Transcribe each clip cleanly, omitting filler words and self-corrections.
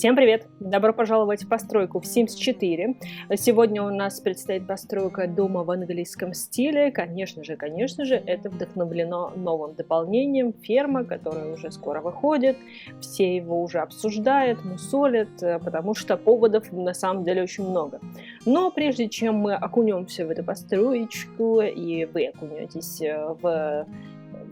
Всем привет! Добро пожаловать в постройку в Sims 4. Сегодня у нас предстоит постройка дома в английском стиле. Конечно же, это вдохновлено новым дополнением «Ферма», которое уже скоро выходит. Все его уже обсуждают, мусолят, потому что поводов на самом деле очень много. Но прежде чем мы окунемся в эту построечку и вы окунетесь в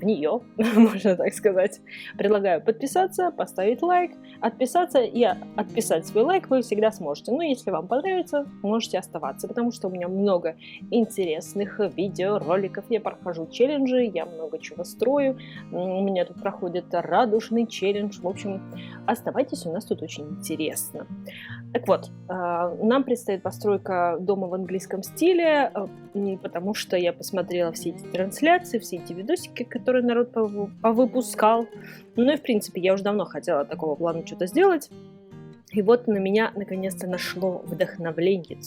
нее, можно так сказать, предлагаю подписаться, поставить лайк, отписаться и отписать свой лайк вы всегда сможете. Но если вам понравится, можете оставаться, потому что у меня много интересных видео, роликов, я прохожу челленджи, я много чего строю, у меня тут проходит радужный челлендж, в общем, оставайтесь, у нас тут очень интересно. Так вот, нам предстоит постройка дома в английском стиле, потому что я посмотрела все эти трансляции, все эти видосики, которые народ повыпускал. Ну и, в принципе, я уже давно хотела такого плана что-то сделать. И вот на меня наконец-то нашло вдохновение.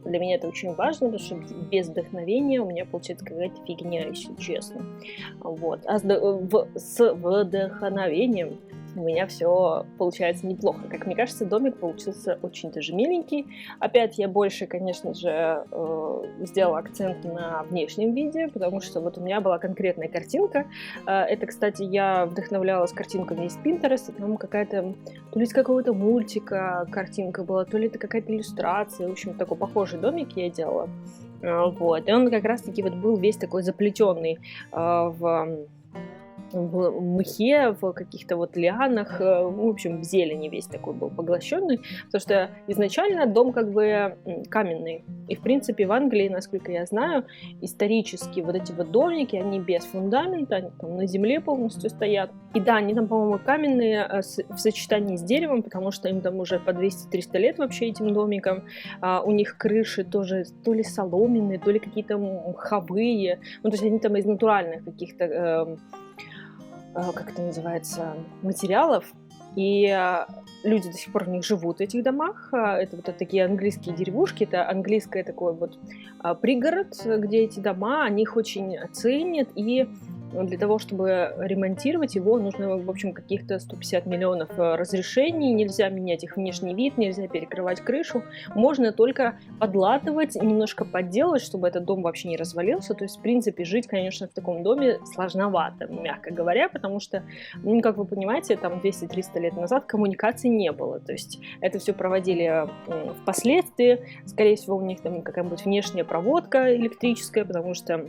Для меня это очень важно, потому что без вдохновения у меня получается какая-то фигня, если честно. Вот. А с вдохновением у меня все получается неплохо. Как мне кажется, домик получился очень даже миленький. Опять я больше, конечно же, сделала акцент на внешнем виде, потому что вот у меня была конкретная картинка. Это, кстати, я вдохновлялась картинками из Pinterest, там какая-то, то ли из какого-то мультика картинка была, то ли это какая-то иллюстрация. В общем, такой похожий домик я делала. Вот. И он как раз-таки вот был весь такой заплетенный в мхе, в каких-то вот лианах, в общем, в зелени весь такой был поглощенный, потому что изначально дом как бы каменный. И, в принципе, в Англии, насколько я знаю, исторически вот эти вот домики, они без фундамента, они там на земле полностью стоят. И да, они там, по-моему, каменные в сочетании с деревом, потому что им там уже по 200-300 лет вообще этим домикам. У них крыши тоже то ли соломенные, то ли какие-то мховые. Ну, то есть они там из натуральных каких-то как это называется, материалов, и люди до сих пор в них живут, в этих домах. Это вот такие английские деревушки, это английский такой вот пригород, где эти дома, они их очень ценят, и для того, чтобы ремонтировать его, нужно, в общем, каких-то 150 миллионов разрешений, нельзя менять их внешний вид, нельзя перекрывать крышу, можно только подлатывать, немножко подделать, чтобы этот дом вообще не развалился, то есть, в принципе, жить, конечно, в таком доме сложновато, мягко говоря, потому что, ну, как вы понимаете, там 200-300 лет назад коммуникаций не было, то есть это все проводили впоследствии, скорее всего, у них там какая-нибудь внешняя проводка электрическая, потому что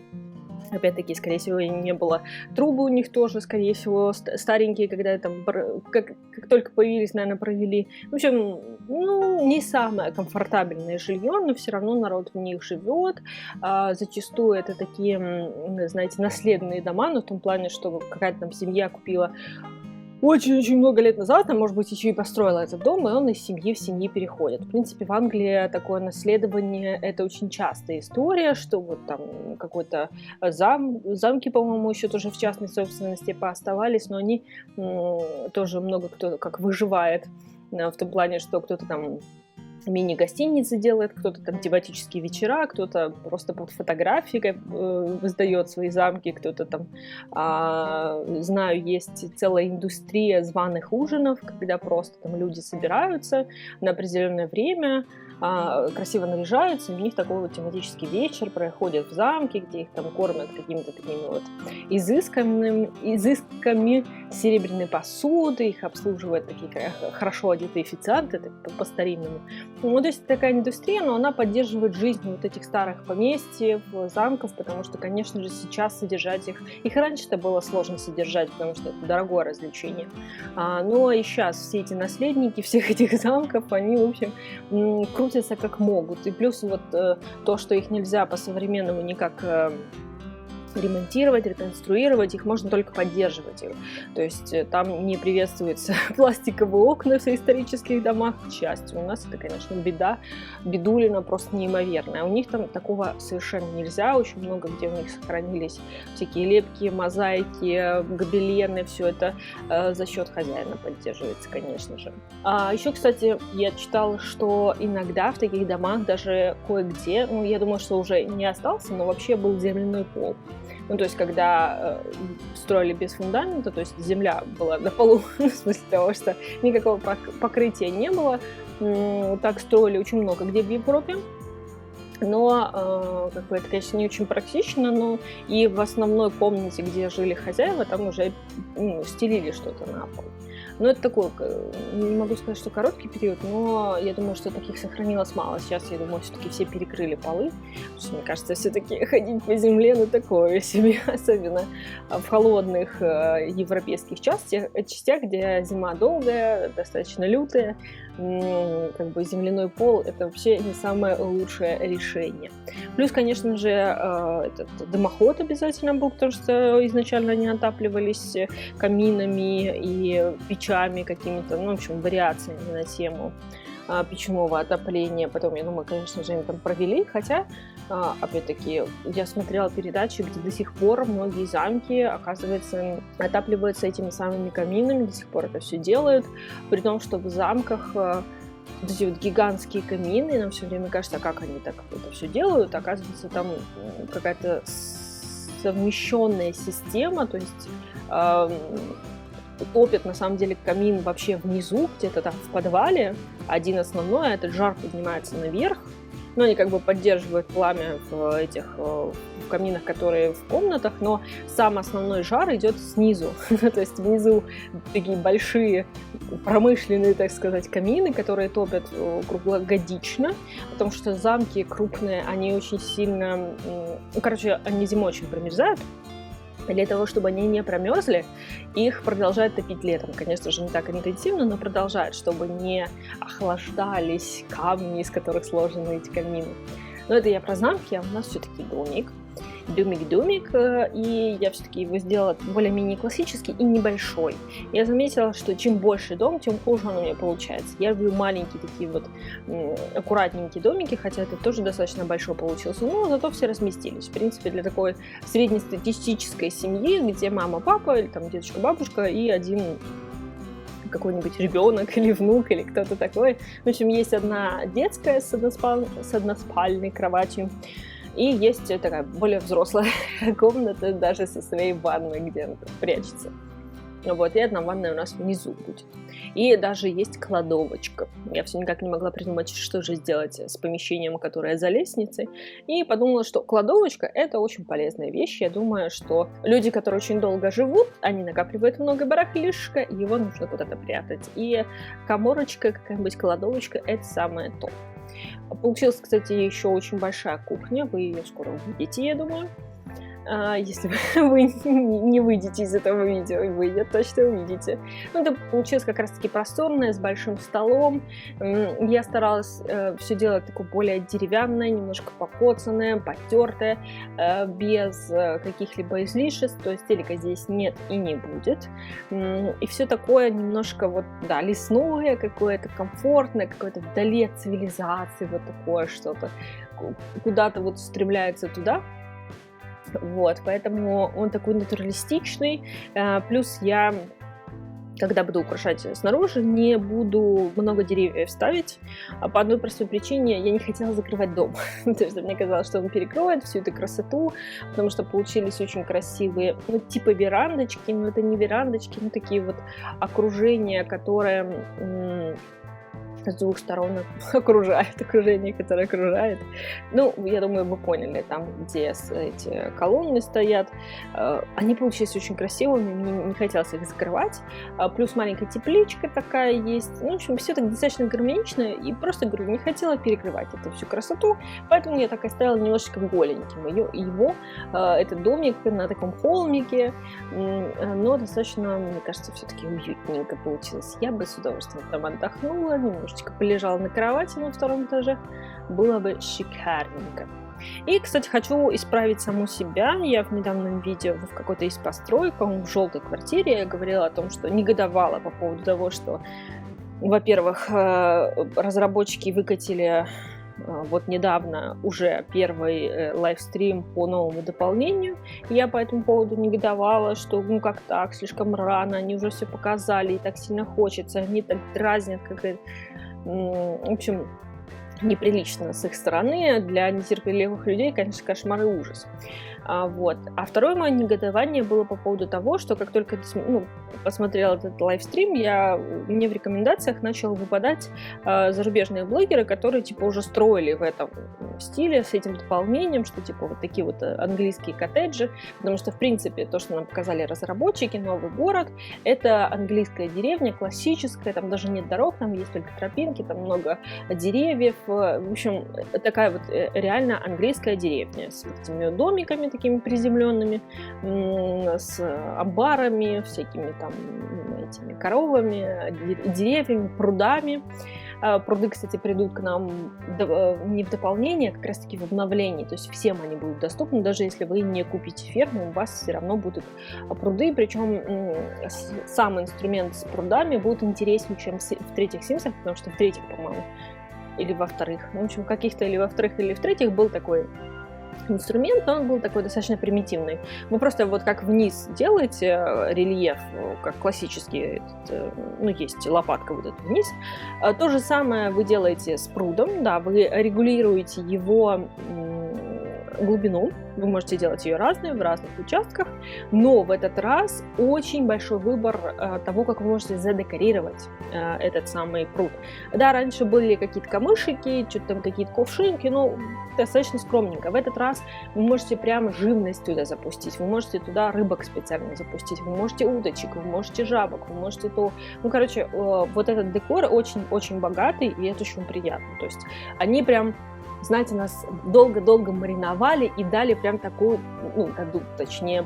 опять-таки, скорее всего, не было. Трубы у них тоже, скорее всего, старенькие, когда там, как только появились, наверное, провели. В общем, ну, не самое комфортабельное жилье, но все равно народ в них живет. Зачастую это такие, знаете, наследные дома, но в том плане, что какая-то там семья купила очень-очень много лет назад, а может быть, еще и построила этот дом, и он из семьи в семьи переходит. В принципе, в Англии такое наследование – это очень частая история, что вот там какой-то замки, по-моему, еще тоже в частной собственности пооставались, но они тоже много кто как выживает в том плане, что кто-то там мини-гостиницы делает, кто-то там тематические вечера, кто-то просто под фотографией воздает свои замки, кто-то там, знаю, есть целая индустрия званых ужинов, когда просто там люди собираются на определенное время, красиво наряжаются, и у них такой вот тематический вечер проходит в замке, где их там кормят какими-то такими вот изысками серебряной посуды, их обслуживают такие хорошо одетые официанты, по-старинному. Ну, то есть такая индустрия, но она поддерживает жизнь вот этих старых поместьев, замков, потому что, конечно же, сейчас содержать их раньше-то было сложно содержать, потому что это дорогое развлечение. Но и сейчас все эти наследники всех этих замков, они, в общем, крутятся как могут. И плюс вот то, что их нельзя по-современному никак ремонтировать, реконструировать, их можно только поддерживать. То есть там не приветствуются пластиковые окна в исторических домах, к счастью. У нас это, конечно, бедулина просто неимоверная. У них там такого совершенно нельзя. Очень много где у них сохранились всякие лепки, мозаики, гобелены. Все это за счет хозяина поддерживается, конечно же. А еще, кстати, я читала, что иногда в таких домах даже кое-где, ну, я думаю, что уже не остался, но вообще был земляной пол. Ну, то есть, когда строили без фундамента, то есть земля была на полу, в смысле того, что никакого покрытия не было. Так строили очень много где в Европе. Но, как бы, это, конечно, не очень практично, но и в основной комнате, где жили хозяева, там уже стелили что-то на пол. Но это такой, не могу сказать, что короткий период, но я думаю, что таких сохранилось мало. Сейчас, я думаю, все-таки все перекрыли полы, потому что, мне кажется, все-таки ходить по земле, ну, такое себе, особенно в холодных европейских частях, где зима долгая, достаточно лютая, как бы земляной пол — это вообще не самое лучшее решение. Плюс, конечно же, этот дымоход обязательно был, потому что изначально они отапливались каминами и печами какими-то, ну, в общем, вариациями на тему печного отопления. Потом, я думаю, конечно же, они там провели, хотя, опять-таки, я смотрела передачи, где до сих пор многие замки, оказывается, отапливаются этими самыми каминами, до сих пор это все делают, при том, что в замках вот эти вот гигантские камины, и нам все время кажется, как они так это все делают, оказывается, там какая-то совмещенная система, то есть топят, на самом деле, камин вообще внизу, где-то там в подвале, один основной, а этот жар поднимается наверх, но они как бы поддерживают пламя в каминах, которые в комнатах, но сам основной жар идет снизу, то есть внизу такие большие промышленные, так сказать, камины, которые топят круглогодично, потому что замки крупные, они очень сильно, короче, они зимой очень промерзают. Для того, чтобы они не промерзли, их продолжают топить летом. Конечно же, не так интенсивно, но продолжают, чтобы не охлаждались камни, из которых сложены эти камины. Но это я про замки, а у нас все-таки домик. Домик, и я все-таки его сделала более-менее классический и небольшой. Я заметила, что чем больше дом, тем хуже он у меня получается. Я люблю маленькие такие вот аккуратненькие домики, хотя это тоже достаточно большой получился, но зато все разместились. В принципе, для такой среднестатистической семьи, где мама, папа, или там дедушка, бабушка и один какой-нибудь ребенок или внук, или кто-то такой. В общем, есть одна детская с односпальной кроватью, и есть такая более взрослая комната, даже со своей ванной, где она прячется. Вот, и одна ванная у нас внизу будет. И даже есть кладовочка. Я все никак не могла придумать, что же сделать с помещением, которое за лестницей. И подумала, что кладовочка — это очень полезная вещь. Я думаю, что люди, которые очень долго живут, они накапливают много барахлишка, и его нужно куда-то прятать. И каморочка, какая-нибудь кладовочка — это самое то. Получилась, кстати, еще очень большая кухня. Вы ее скоро увидите, я думаю. Если вы не выйдете из этого видео, и вы ее точно увидите. Ну, это получилось как раз-таки просторное, с большим столом. Я старалась все делать такое более деревянное, немножко покоцанное, потертое, без каких-либо излишеств, то есть телека здесь нет и не будет. И все такое немножко вот, да, лесное какое-то, комфортное, какое-то вдали от цивилизации, вот такое что-то, куда-то вот стремляется туда. Вот, поэтому он такой натуралистичный, плюс я, когда буду украшать снаружи, не буду много деревьев ставить, по одной простой причине: я не хотела закрывать дом, потому что мне казалось, что он перекроет всю эту красоту, потому что получились очень красивые, ну, типа верандочки, но это не верандочки, ну, такие вот окружения, которые с двух сторон окружает, окружение, которое окружает. Ну, я думаю, вы поняли, там, где эти колонны стоят. Они получились очень красивыми, мне не хотелось их закрывать. Плюс маленькая тепличка такая есть. Ну, в общем, все так достаточно гармонично, и просто, говорю, не хотела перекрывать эту всю красоту, поэтому я так оставила немножечко голеньким его, этот домик на таком холмике, но достаточно, мне кажется, все-таки уютненько получилось. Я бы с удовольствием там отдохнула, немножечко полежала на кровати на втором этаже, было бы шикарненько. И, кстати, хочу исправить саму себя. Я в недавнем видео в какой-то из построек, по-моему, в желтой квартире, я говорила о том, что негодовала по поводу того, что, во-первых, разработчики выкатили вот недавно уже первый лайвстрим по новому дополнению. Я по этому поводу негодовала, что ну как так, слишком рано, они уже все показали, и так сильно хочется, они так дразнят, как это... В общем, неприлично с их стороны. Для нетерпеливых людей, конечно, кошмар и ужас. Вот. А второе мое негодование было по поводу того, что как только посмотрела этот лайвстрим, мне в рекомендациях начало выпадать зарубежные блогеры, которые типа уже строили в этом стиле с этим дополнением, что типа вот такие вот английские коттеджи, потому что в принципе то, что нам показали разработчики, новый город, это английская деревня, классическая, там даже нет дорог, там есть только тропинки, там много деревьев, в общем, такая вот реально английская деревня с этими домиками такими приземленными, с амбарами, всякими там этими коровами, деревьями, прудами. Пруды, кстати, придут к нам не в дополнение, а как раз-таки в обновлении. То есть всем они будут доступны, даже если вы не купите ферму, у вас все равно будут пруды. Причем сам инструмент с прудами будет интереснее, чем в третьих Симсах, потому что в третьих, по-моему, или во вторых. В общем, каких-то или во вторых, или в третьих был такой инструмент, но он был такой достаточно примитивный. Вы просто вот как вниз делаете рельеф, как классический, есть лопатка вот эта вниз. То же самое вы делаете с прудом, да, вы регулируете его глубину, вы можете делать ее разной в разных участках, но в этот раз очень большой выбор того, как вы можете задекорировать этот самый пруд. Да, раньше были какие-то камышики, что-то там какие-то кувшинки, достаточно скромненько. В этот раз вы можете прямо живность туда запустить, вы можете туда рыбок специально запустить, вы можете уточек, вы можете жабок, вы можете то... вот этот декор очень-очень богатый, и это очень приятно. То есть они прям, знаете, нас долго-долго мариновали и дали прям такую,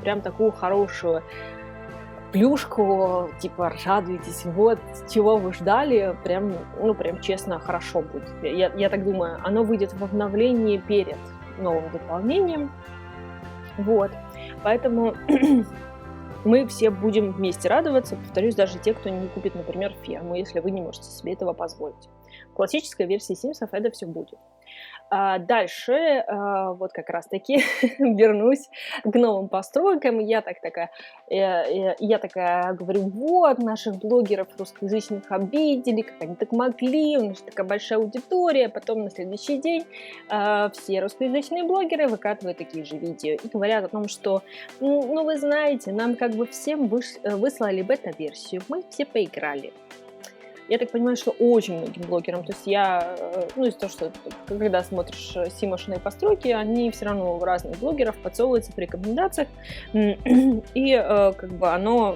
прям такую хорошую плюшку, типа, радуйтесь, вот, чего вы ждали, прям честно, хорошо будет. Я так думаю, оно выйдет в обновлении перед новым дополнением, вот, поэтому мы все будем вместе радоваться, повторюсь, даже те, кто не купит, например, ферму, если вы не можете себе этого позволить. В классической версии Симсов это все будет. Дальше, вот как раз-таки вернусь к новым постройкам. Я такая говорю, вот, наших блогеров русскоязычных обидели, как они так могли, у нас такая большая аудитория. Потом на следующий день все русскоязычные блогеры выкатывают такие же видео и говорят о том, что, вы знаете, нам как бы всем выслали бета-версию, мы все поиграли. Я так понимаю, что очень многим блогерам, то есть из-за того, что когда смотришь симошные постройки, они все равно в разных блогеров подсовываются в рекомендациях, и оно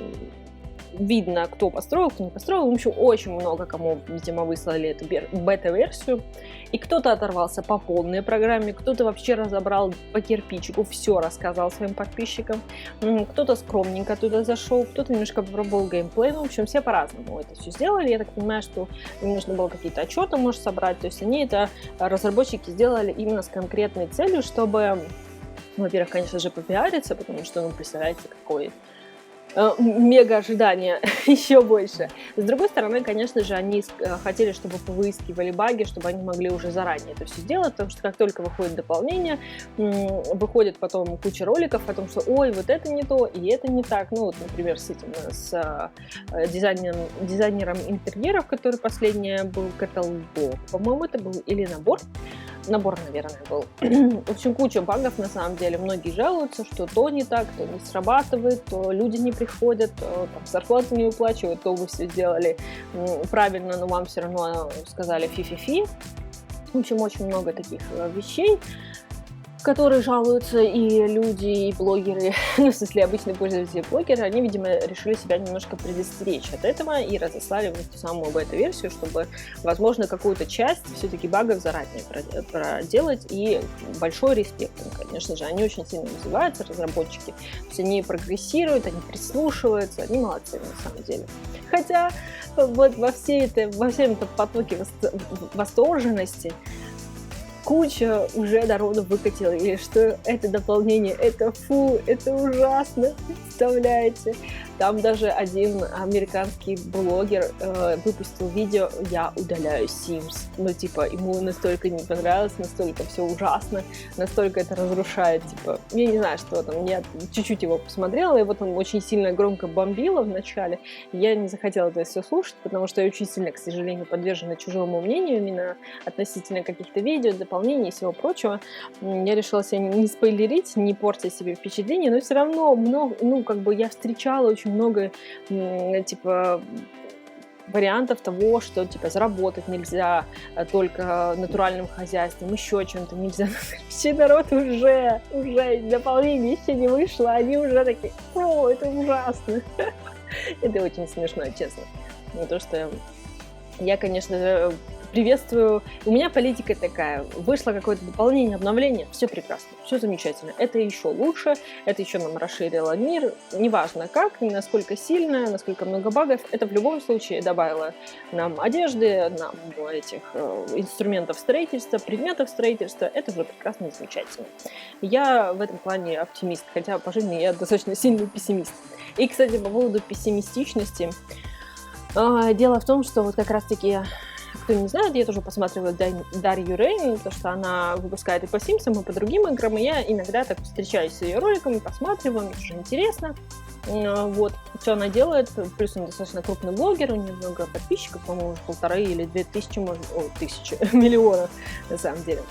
видно, кто построил, кто не построил. В общем, очень много кому, видимо, выслали эту бета-версию. И кто-то оторвался по полной программе, кто-то вообще разобрал по кирпичику, все рассказал своим подписчикам. Кто-то скромненько туда зашел, кто-то немножко попробовал геймплей. В общем, все по-разному это все сделали. Я так понимаю, что им нужно было какие-то отчеты, может, собрать. То есть разработчики сделали именно с конкретной целью, чтобы, во-первых, конечно же, попиариться, потому что, представляете, какой мега ожидания еще больше. С другой стороны, конечно же, они хотели, чтобы повыискивали баги, чтобы они могли уже заранее это все сделать, потому что как только выходит дополнение, выходит потом куча роликов о том, что ой, вот это не то, и это не так. Например, с дизайнером интерьеров, который последний был каталог, по-моему, это был или набор, наверное, был. В общем, куча багов, на самом деле. Многие жалуются, что то не так, то не срабатывает, то люди не приходят, то зарплату не выплачивают, то вы все сделали правильно, но вам все равно сказали фи-фи-фи. В общем, очень много таких вещей, которые жалуются и люди, и блогеры, в смысле обычные пользователи блогеры, они, видимо, решили себя немножко предостеречь от этого и разослали в эту самую бета-версию, чтобы, возможно, какую-то часть все-таки багов заранее проделать, и большой респект им, конечно же, они очень сильно развиваются, разработчики, то есть они прогрессируют, они прислушиваются, они молодцы на самом деле. Хотя вот во всем этом потоке восторженности куча уже народу выкатила, или что это дополнение, это фу, это ужасно, представляете? Там даже один американский блогер выпустил видео «Я удаляю Sims». Ну, типа, ему настолько не понравилось, настолько все ужасно, настолько это разрушает, типа, я не знаю, что там, я чуть-чуть его посмотрела, и вот он очень сильно громко бомбило в начале, я не захотела это все слушать, потому что я очень сильно, к сожалению, подвержена чужому мнению именно относительно каких-то видео, дополнений и всего прочего. Я решила себя не спойлерить, не портить себе впечатление, но все равно много, ну, как бы я встречала очень много, типа, вариантов того, что, типа, заработать нельзя только натуральным хозяйством, еще чем-то нельзя. Вообще народ уже дополнение еще не вышло, они уже такие: о, это ужасно. Это очень смешно, честно. Не то, что я, конечно, приветствую. У меня политика такая. Вышло какое-то дополнение, обновление. Все прекрасно, все замечательно. Это еще лучше, это еще нам расширило мир. Неважно как, насколько сильно, насколько много багов. Это в любом случае добавило нам одежды, нам этих инструментов строительства, предметов строительства. Это уже прекрасно и замечательно. Я в этом плане оптимист, хотя по жизни я достаточно сильный пессимист. И, кстати, по поводу пессимистичности. Дело в том, что вот как раз-таки, кто не знает, я тоже посматриваю Дарью Рейн, потому что она выпускает и по Симсам, и по другим играм, и я иногда так встречаюсь с ее роликами, посматриваю, мне тоже интересно. Вот, что она делает, плюс она достаточно крупный блогер, у нее много подписчиков, по-моему, уже 1500 или 2000, тысячи, миллионов, на самом деле.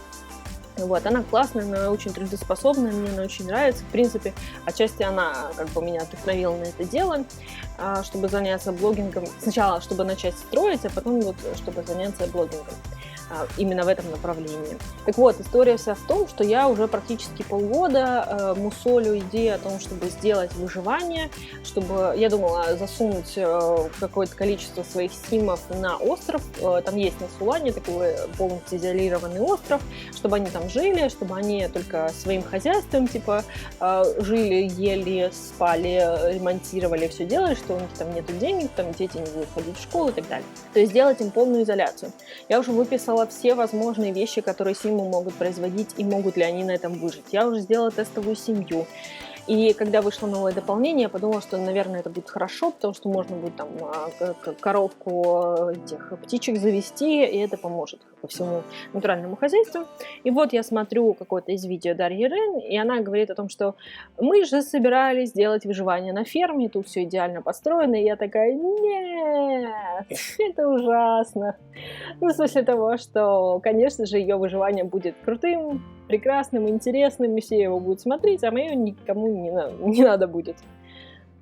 Вот, она классная, она очень трудоспособная, мне она очень нравится. В принципе, отчасти она как бы меня вдохновила на это дело, чтобы заняться блогингом. Сначала, чтобы начать строить, а потом вот, чтобы заняться блогингом. Именно в этом направлении. Так вот, история вся в том, что я уже практически полгода мусолю идею о том, чтобы сделать выживание, чтобы, я думала, засунуть какое-то количество своих симов на остров. Там есть на Сулане такой полностью изолированный остров, чтобы они там жили, чтобы они только своим хозяйством, типа, жили, ели, спали, ремонтировали, все делали, что у них там нету денег, там дети не будут ходить в школу и так далее. То есть сделать им полную изоляцию. Я уже выписала все возможные вещи, которые симы могут производить, и могут ли они на этом выжить. Я уже сделала тестовую семью. И когда вышло новое дополнение, я подумала, что, наверное, это будет хорошо, потому что можно будет там коровку этих птичек завести, и это поможет по всему натуральному хозяйству. И вот я смотрю какое-то из видео Дарьи Рен, и она говорит о том, что мы же собирались делать выживание на ферме, тут все идеально построено, и я такая: нет, это ужасно. Ну, в смысле того, что, конечно же, ее выживание будет крутым, прекрасным, интересным, и все его будут смотреть, а мое никому не надо будет.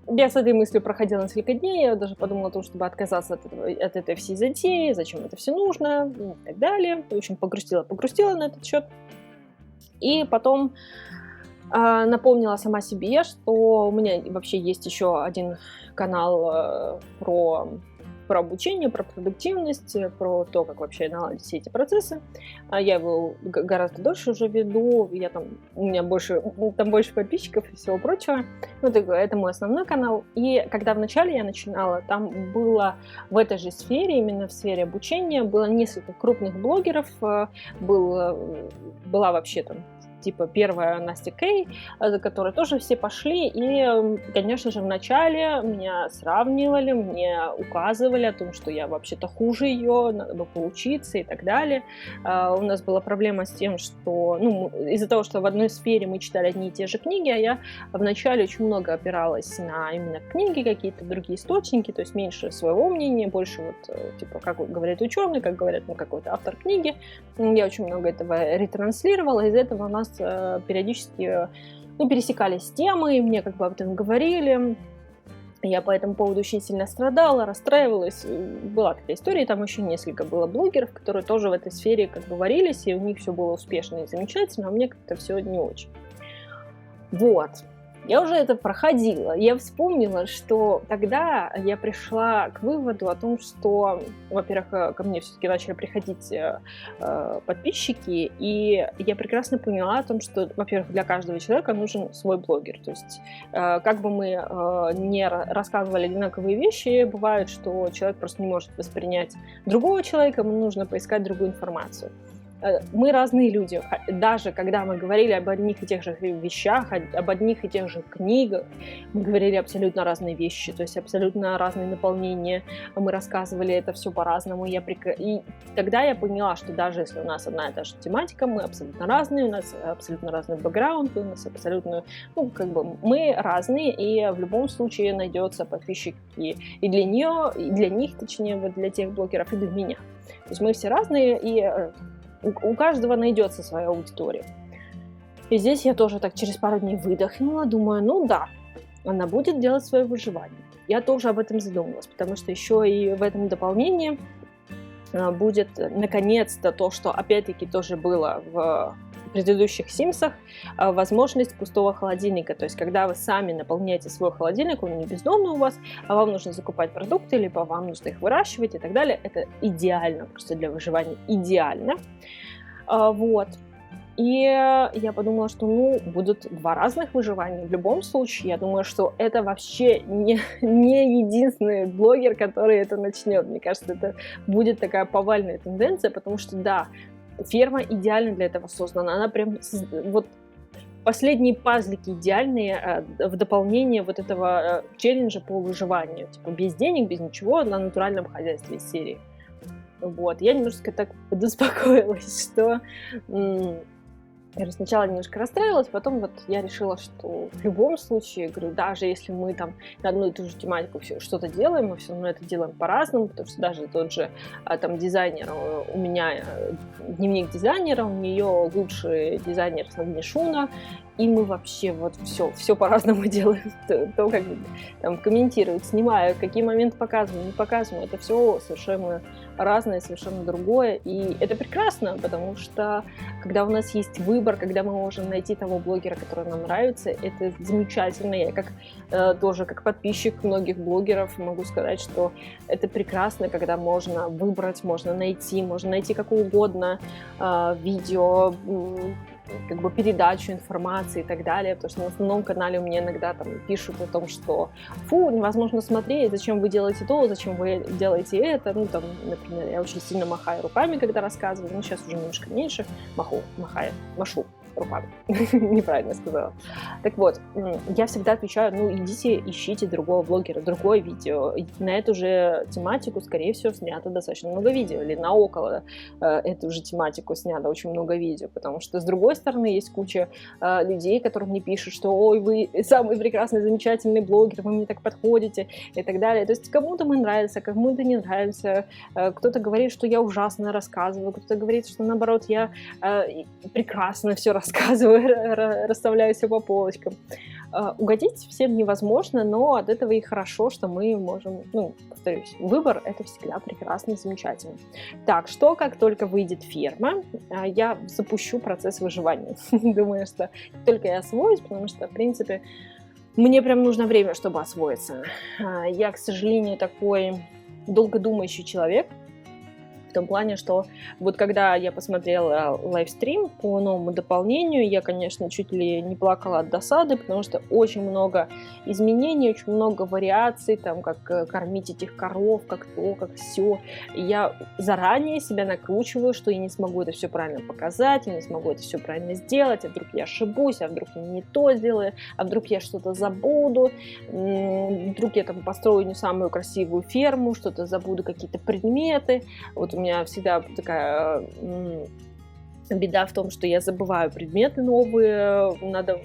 Я с этой мыслью проходила несколько дней, я даже подумала о том, чтобы отказаться от этой всей затеи, зачем это все нужно, и так далее. В общем, погрустила на этот счет. И потом напомнила сама себе, что у меня вообще есть еще один канал про обучение, про продуктивность, про то, как вообще наладить все эти процессы. Я его гораздо дольше уже веду, у меня там больше подписчиков и всего прочего. Ну, это мой основной канал. И когда вначале я начинала, там было в этой же сфере, именно в сфере обучения, было несколько крупных блогеров, была вообще там типа первая Настя Кей, за которой тоже все пошли, и, конечно же, вначале меня сравнивали, мне указывали о том, что я вообще-то хуже ее, надо бы поучиться и так далее. У нас была проблема с тем, что, из-за того, что в одной сфере мы читали одни и те же книги, а я вначале очень много опиралась на именно книги, какие-то другие источники, то есть меньше своего мнения, больше типа, как говорят ученые, как говорят какой-то автор книги. Я очень много этого ретранслировала, из-за этого у нас периодически пересекались темы, и мне как бы об этом говорили. Я по этому поводу очень сильно страдала, расстраивалась. Была такая история, там еще несколько было блогеров, которые тоже в этой сфере как бы варились, и у них все было успешно и замечательно, а мне как-то все не очень. Вот. Я уже это проходила. Я вспомнила, что тогда я пришла к выводу о том, что, во-первых, ко мне все-таки начали приходить подписчики, и я прекрасно поняла о том, что, во-первых, для каждого человека нужен свой блогер. То есть, как бы мы не рассказывали одинаковые вещи, бывает, что человек просто не может воспринять другого человека, ему нужно поискать другую информацию. мы разные люди. Даже когда мы говорили об одних и тех же вещах, об одних и тех же книгах, мы говорили абсолютно разные вещи, то есть абсолютно разные наполнения, мы рассказывали это все по-разному. И тогда я поняла, что даже если у нас одна и та же тематика, мы абсолютно разные, у нас абсолютно разный бэкграунд, у нас абсолютно, мы разные, и в любом случае найдется подписчики и для нее, и для них, точнее, вот для тех блогеров, и для меня. То есть мы все разные, и у каждого найдется своя аудитория. И здесь я тоже так через пару дней выдохнула, думаю, ну да, она будет делать свое выживание. Я тоже об этом задумалась, потому что еще и в этом дополнении будет наконец-то то, что опять-таки тоже было в предыдущих Симсах, возможность пустого холодильника. То есть, когда вы сами наполняете свой холодильник, он не бездонный у вас, а вам нужно закупать продукты, либо вам нужно их выращивать и так далее. Это идеально, просто для выживания идеально. Вот. И я подумала, что, будут два разных выживания. В любом случае, я думаю, что это вообще не единственный блогер, который это начнет. Мне кажется, это будет такая повальная тенденция, потому что, да, ферма идеально для этого создана. Она прям вот последние пазлики идеальные в дополнение вот этого челленджа по выживанию. Типа без денег, без ничего, на натуральном хозяйстве из серии. Вот. Я немножко так подуспокоилась, что сначала немножко расстраивалась, потом вот я решила, что в любом случае, говорю, даже если мы там на одну и ту же тематику что-то делаем, мы все равно это делаем по-разному, потому что даже тот же там дизайнер, у меня дневник дизайнера, у нее лучший дизайнер Сагни Шуна, и мы вообще вот все по-разному делаем. То как там комментируют, снимаю, какие моменты показываю, не показываю, это все совершенно разное, совершенно другое, и это прекрасно, потому что когда у нас есть выбор, когда мы можем найти того блогера, который нам нравится, это замечательно. Я тоже как подписчик многих блогеров могу сказать, что это прекрасно, когда можно выбрать, можно найти какое угодно видео, как бы передачу информации и так далее, потому что на основном канале у меня иногда там пишут о том, что невозможно смотреть, зачем вы делаете то, зачем вы делаете это, например, я очень сильно махаю руками, когда рассказываю, сейчас уже немножко меньше, машу руками, неправильно сказала. Так вот, я всегда отвечаю, идите, ищите другого блогера, другое видео. И на эту же тематику, скорее всего, снято достаточно много видео, или около эту же тематику снято очень много видео, потому что, с другой стороны, есть куча людей, которые мне пишут, что ой, вы самый прекрасный, замечательный блогер, вы мне так подходите, и так далее. То есть кому-то мы нравится, кому-то не нравится, кто-то говорит, что я ужасно рассказываю, кто-то говорит, что, наоборот, я прекрасно все рассказываю, расставляю все по полочкам. Угодить всем невозможно, но от этого и хорошо, что мы можем, повторюсь, выбор — это всегда прекрасно и замечательно. Так, что как только выйдет ферма, я запущу процесс выживания. Думаю, что только я освоюсь, потому что, в принципе, мне прям нужно время, чтобы освоиться. Я, к сожалению, такой долгодумающий человек, в том плане, что вот когда я посмотрела лайвстрим по новому дополнению, я, конечно, чуть ли не плакала от досады, потому что очень много изменений, очень много вариаций, там, как кормить этих коров, как то, как все. И я заранее себя накручиваю, что я не смогу это все правильно показать, я не смогу это все правильно сделать, а вдруг я ошибусь, а вдруг я не то сделаю, а вдруг я что-то забуду, вдруг я там построю не самую красивую ферму, что-то забуду, какие-то предметы. Вот у меня всегда такая беда в том, что я забываю предметы новые, надо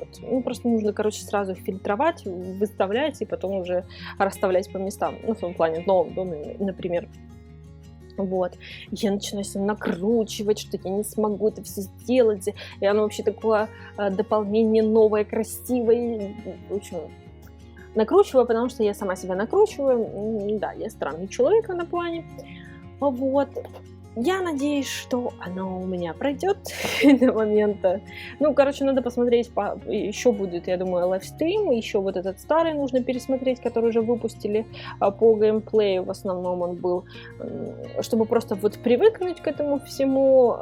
просто нужно, сразу их фильтровать, выставлять и потом уже расставлять по местам, в том плане, в новом доме, например. Вот. Я начинаю себя накручивать, что я не смогу это все сделать, и оно вообще такое дополнение новое, красивое, в общем, накручиваю, потому что я сама себя накручиваю, да, я странный человек в этом плане. Вот. Я надеюсь, что оно у меня пройдет до момента. Надо посмотреть, еще будет, я думаю, лайвстрим, еще вот этот старый нужно пересмотреть, который уже выпустили по геймплею, в основном он был, чтобы просто вот привыкнуть к этому всему,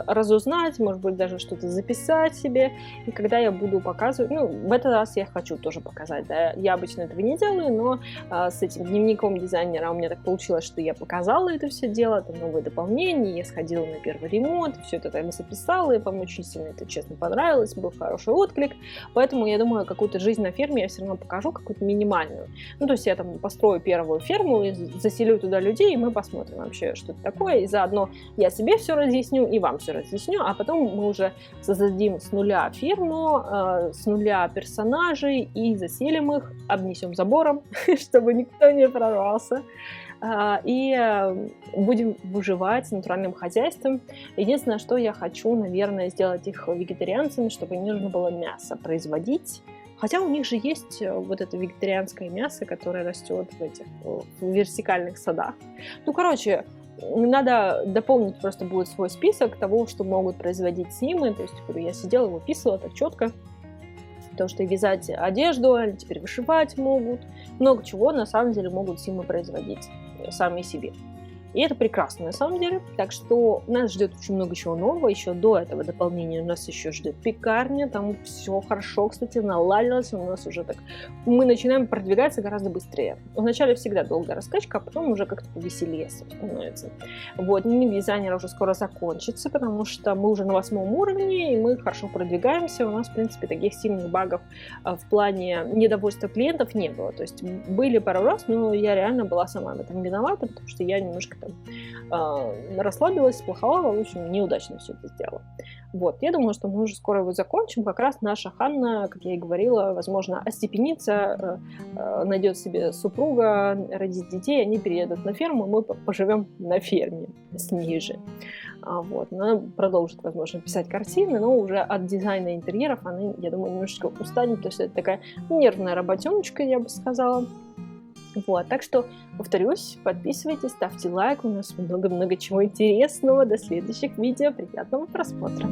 разузнать, может быть, даже что-то записать себе, и когда я буду показывать, в этот раз я хочу тоже показать, да, я обычно этого не делаю, но с этим дневником дизайнера у меня так получилось, что я показала это все дело, это много новые дополнения, я сходила на первый ремонт, все это там записала, и вам очень сильно это, честно, понравилось, был хороший отклик, поэтому я думаю, какую-то жизнь на ферме я все равно покажу, какую-то минимальную. Ну, то есть я там построю первую ферму, и заселю туда людей, и мы посмотрим вообще, что это такое, и заодно я себе все разъясню, и вам все разъясню, а потом мы уже создадим с нуля ферму, с нуля персонажей, и заселим их, обнесем забором, чтобы никто не прорвался. И будем выживать с натуральным хозяйством. Единственное, что я хочу, наверное, сделать их вегетарианцами, чтобы не нужно было мясо производить. Хотя у них же есть вот это вегетарианское мясо, которое растет в вертикальных садах. Ну, короче, надо дополнить просто будет свой список того, что могут производить симы. То есть я сидела, выписывала так четко. Потому что и вязать одежду, они теперь вышивать могут. Много чего на самом деле могут симы производить сами себе. И это прекрасно на самом деле. Так что нас ждет очень много чего нового. Еще до этого дополнения у нас еще ждет пекарня. Там все хорошо, кстати, наладилось. У нас уже так... Мы начинаем продвигаться гораздо быстрее. Вначале всегда долгая раскачка, а потом уже как-то повеселее становится. Вот. Дневник дизайнера уже скоро закончится, потому что мы уже на 8 уровне, и мы хорошо продвигаемся. У нас, в принципе, таких сильных багов в плане недовольства клиентов не было. То есть были пару раз, но я реально была сама в этом виновата, потому что я немножко расслабилась, сплоховала, в общем, неудачно все это сделала. Вот, я думаю, что мы уже скоро его закончим. Как раз наша Ханна, как я и говорила, возможно, остепенится, найдет себе супруга, родит детей, они переедут на ферму, мы поживем на ферме с ней же. Вот. Она продолжит, возможно, писать картины, но уже от дизайна интерьеров она, я думаю, немножечко устанет, то есть это такая нервная работеночка, я бы сказала. Вот, так что, повторюсь, подписывайтесь, ставьте лайк, у нас много-много чего интересного. До следующих видео, приятного просмотра!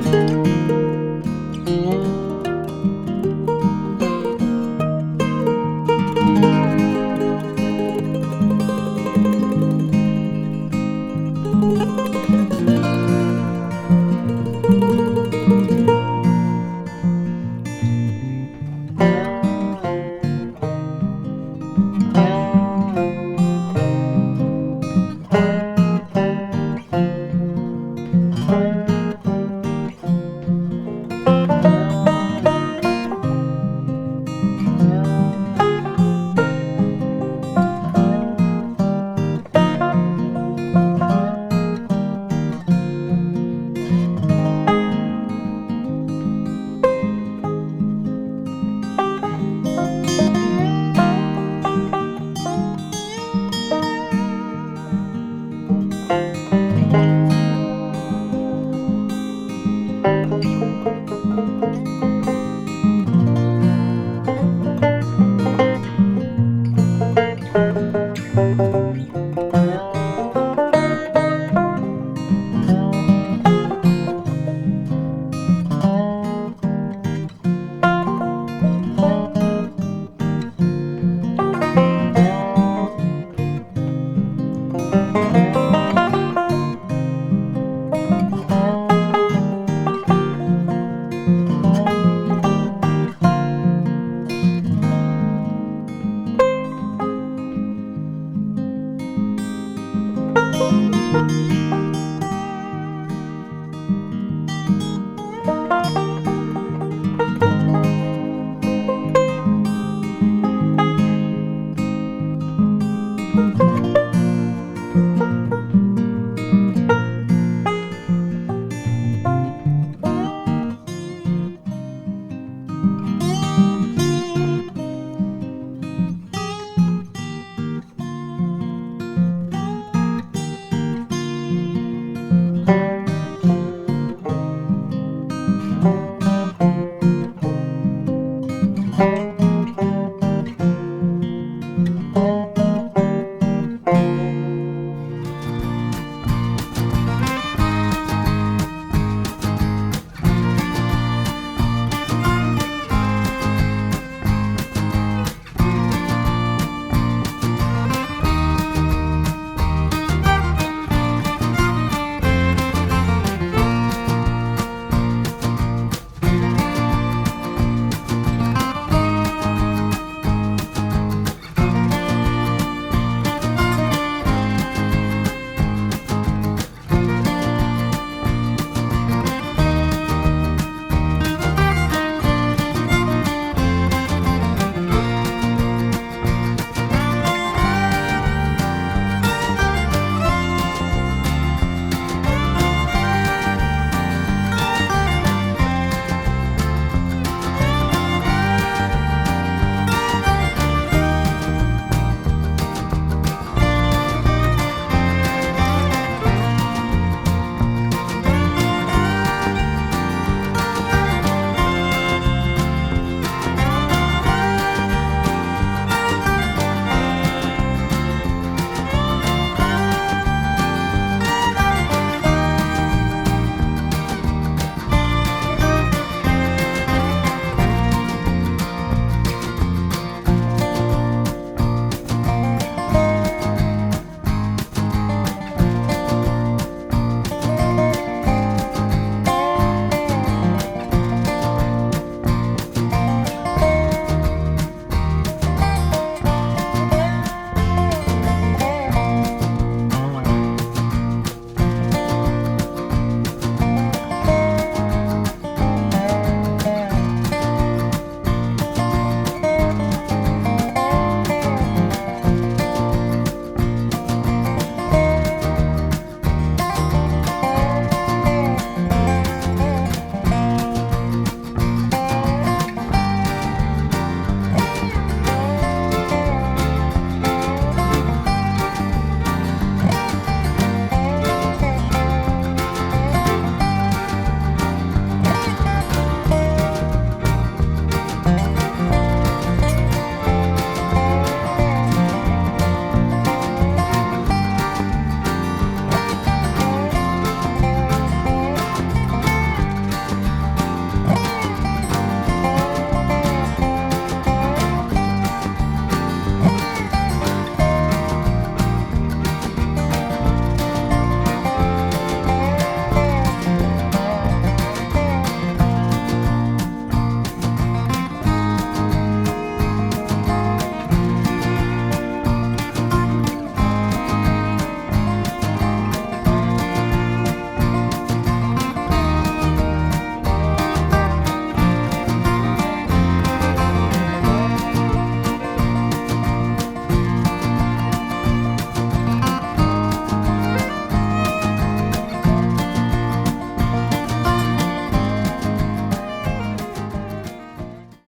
Thank you.